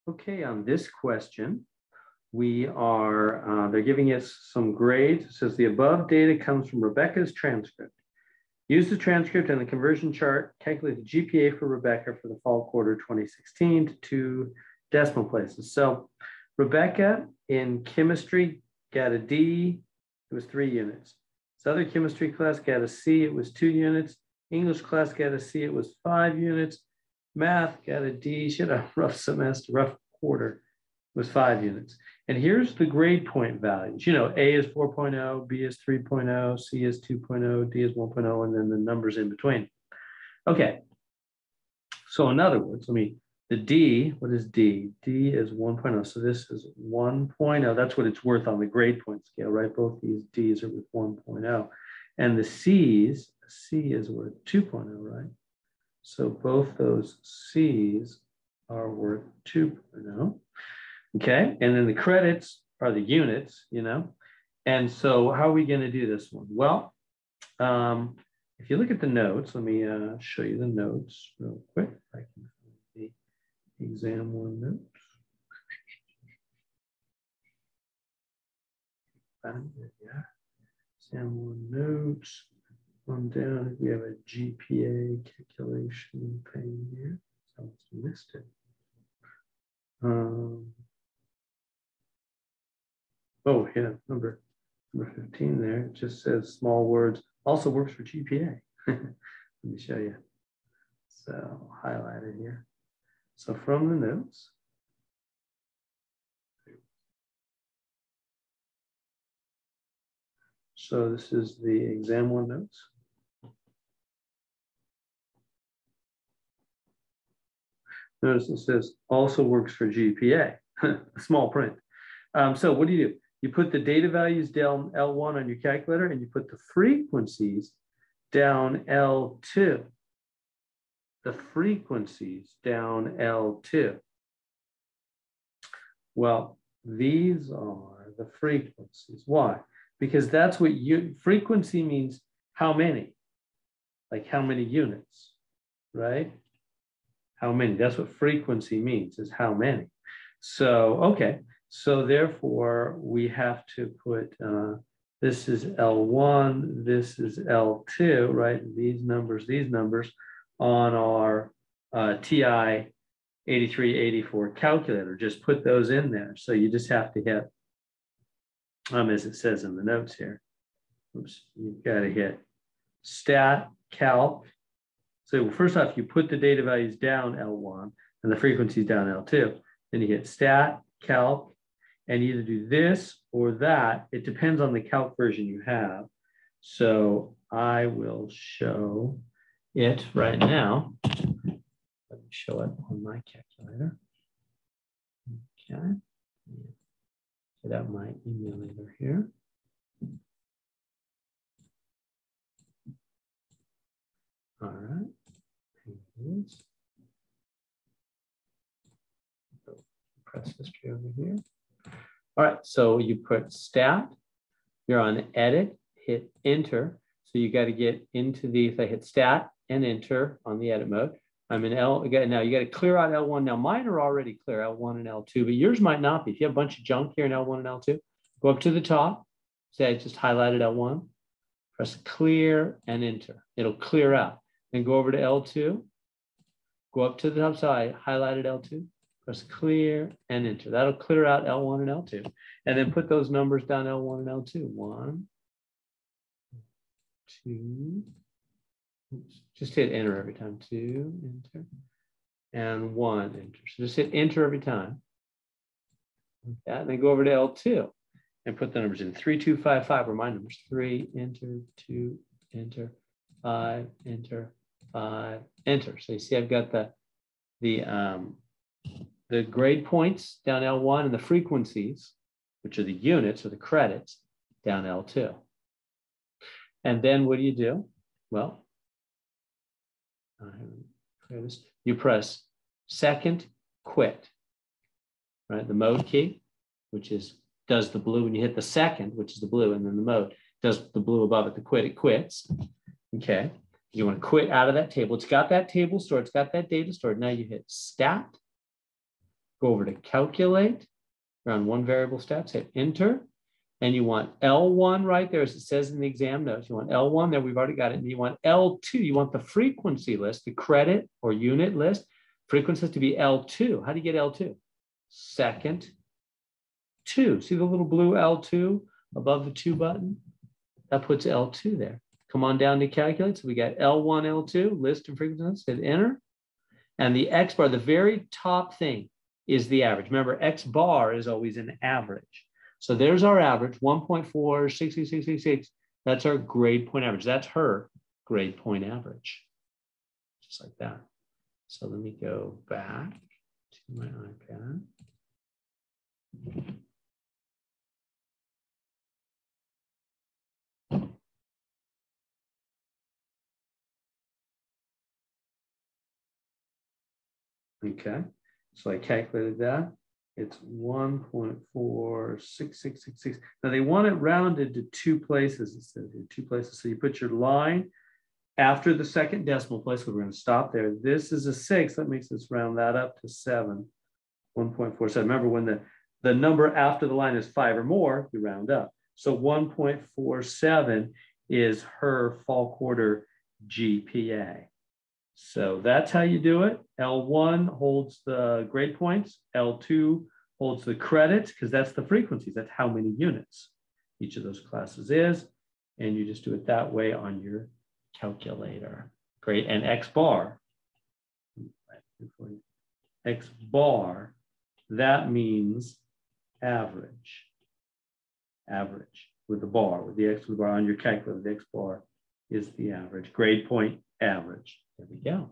Okay, on this question, they're giving us some grades. It says the above data comes from Rebecca's transcript. Use the transcript and the conversion chart. Calculate the GPA for Rebecca for the fall quarter 2016 to 2 decimal places. So Rebecca in chemistry got a D, it was 3 units. This other chemistry class got a C, it was 2 units. English class got a C, it was 5 units. Math got a D, she had a rough semester, rough quarter, it was 5 units. And here's the grade point values. You know, A is 4.0, B is 3.0, C is 2.0, D is 1.0, and then the numbers in between. Okay, so in other words, the D, what is D? D is 1.0, so this is 1.0. That's what it's worth on the grade point scale, right? Both these Ds are with 1.0. And the C's, C is worth 2.0, right? So both those C's are worth 2.0. Okay, and then the credits are the units, you know. And so how are we going to do this one? Well, if you look at the notes, let me show you the notes real quick. I can find the exam 1 notes. Yeah, exam 1 notes. On down, we have a GPA calculation thing here. So I missed it. Oh, yeah, number 15 there. It just says small words. Also works for GPA. Let me show you. So highlighted here. So from the notes. So this is the exam 1 notes. Notice it says also works for GPA, small print. So what do? You put the data values down L1 on your calculator and you put the frequencies down L2. The frequencies down L2. Well, these are the frequencies. Why? Because that's what frequency means how many, like how many units, right? How many, that's what frequency means, is how many. So, okay. So therefore, we have to put, this is L1, this is L2, right? These numbers on our TI 8384 calculator. Just put those in there. So you just have to hit, as it says in the notes here, oops, you've got to hit stat, calc. So first off, you put the data values down L1 and the frequencies down L2. Then you hit stat, calc, and either do this or that. It depends on the calc version you have. So I will show it right now. Let me show it on my calculator. Okay. Get out my emulator here. All right. Here it is. Press history over here. All right, so you put stat, you're on edit, hit enter. So you got to get into the, if I hit stat and enter on the edit mode, I'm in L, now you got to clear out L1. Now mine are already clear, L1 and L2, but yours might not be. If you have a bunch of junk here in L1 and L2, go up to the top, say I just highlighted L1, press clear and enter. It'll clear out. Then go over to L2, go up to the top side, highlighted L2, press clear and enter. That'll clear out L1 and L2. And then put those numbers down L1 and L2. 1, 2, oops, just hit enter every time. 2, enter, and 1, enter. So just hit enter every time. Like that. And then go over to L2 and put the numbers in. 3, 2, 5, 5 are my numbers. 3, enter, 2, enter, 5, enter, 5, enter. So you see I've got the grade points down L1 and the frequencies, which are the units or the credits, down L2. And then what do? Well, you press second quit, right? The mode key, which does the blue. When you hit the second, which is the blue, and then the mode does the blue above it, the quit, it quits. Okay. You want to quit out of that table. It's got that table stored. It's got that data stored. Now you hit stat, Go over to calculate. You're on one variable steps, hit enter. And you want L1 right there, as it says in the exam notes. You want L1 there, we've already got it. And you want L2, you want the frequency list, the credit or unit list, frequencies to be L2. How do you get L2? Second 2. See the little blue L2 above the 2 button? That puts L2 there. Come on down to calculate. So we got L1, L2, list and frequency, hit enter. And the X bar, the very top thing is the average. Remember, X bar is always an average. So there's our average, 1.46666. That's our grade point average. That's her grade point average, just like that. So let me go back to my iPad. Okay, so I calculated that. It's 1.46666. Now they want it rounded to 2 places. It says 2 places. So you put your line after the second decimal place. We're going to stop there. This is a 6. That makes us round that up to 7. 1.47. Remember, when the number after the line is 5 or more, you round up. So 1.47 is her fall quarter GPA. So that's how you do it. L1 holds the grade points. L2 holds the credits, because that's the frequencies. That's how many units each of those classes is. And you just do it that way on your calculator. Great. And X bar, that means average. Average with the bar, with the X with the bar on your calculator. The X bar is the average. Grade point average. There we go.